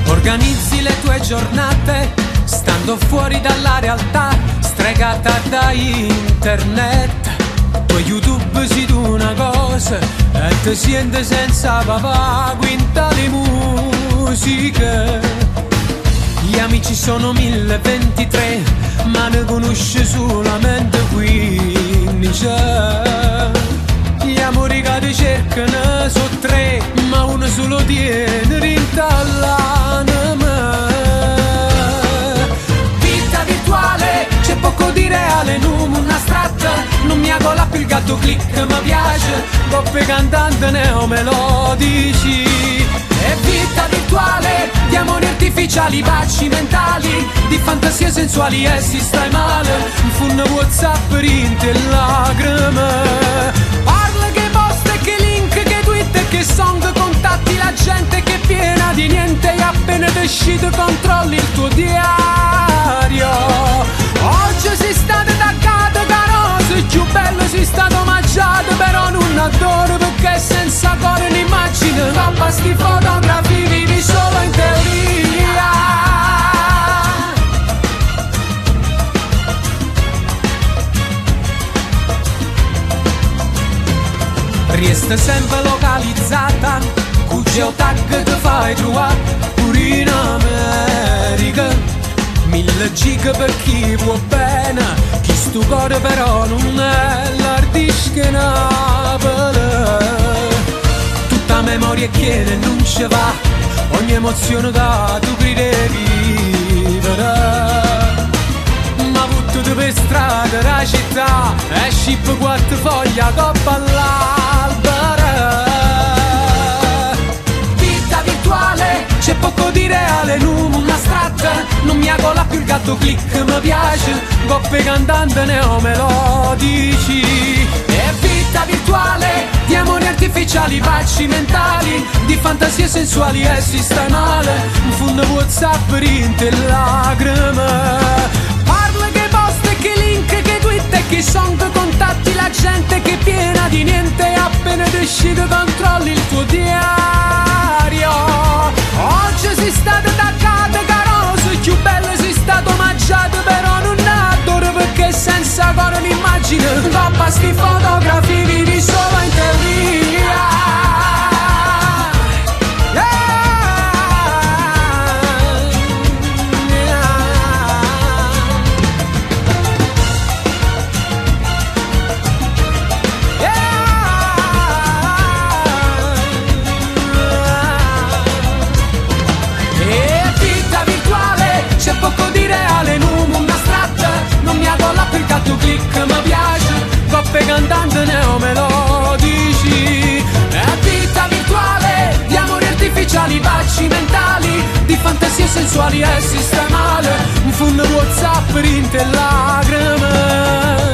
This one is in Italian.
Organizzi le tue giornate stando fuori dalla realtà, stregata da internet. Tu YouTube si tu una cosa e ti senti senza papà, quintali musiche. Gli amici sono 1023, ma ne conosce solamente 15. Gli amori che ti cercano sono 3, ma uno solo tiene rintall'anima. Vita virtuale, c'è poco di reale, non astratta. Non mi agola più il gatto click, mi piace coppe cantanti neomelodici. E vita virtuale, di amori artificiali, baci mentali, di fantasie sensuali e si stai male. Un phone WhatsApp rinte lacrime. Parla che post e che link, che tweet, che song, contatti la gente che è piena di niente. E appena ti uscito controlli il tuo diario. Oggi si state attaccato caroso, più bello si stato mangiato, però non adoro perché senza cuore un'immagine. Troppa sti fotografi, vivi solo in teoria. Resta sempre localizzata, con geotag che fai trovare pure in America. 1000 giga per chi può bene, chi sto cuore però non è l'artistica Napoli. Tutta memoria chiede non ci va, ogni emozione da tu crede vivere. Ma butto per strada la città, e scippo 4 foglie coppa all'albero. Vita virtuale, c'è poco di reale, non astratta. Non mi agola più il gatto click, mi piace coppe cantanti neomelodici. E vita virtuale, di amori artificiali, baci mentali, di fantasie sensuali e si sta male. Un phone WhatsApp rinte lacrime. Parla che post e che link, che tweet e che song, contatti la gente che è piena di niente. Appena ti uscito controlli il tuo diario. Oggi si state attaccate caroso, il più bello si stato mangiato, però non adoro perché senza cuore un'immagine. Troppa sti fotografi, vivi solo in teoria. Poco di reale, non astratta. Non mi agola per il gatto click, mi piace coppe cantanti neomelodici. È vita virtuale, di amori artificiali, baci mentali, di fantasie sensuali e si sta male. Un phone WhatsApp rinte lacrime.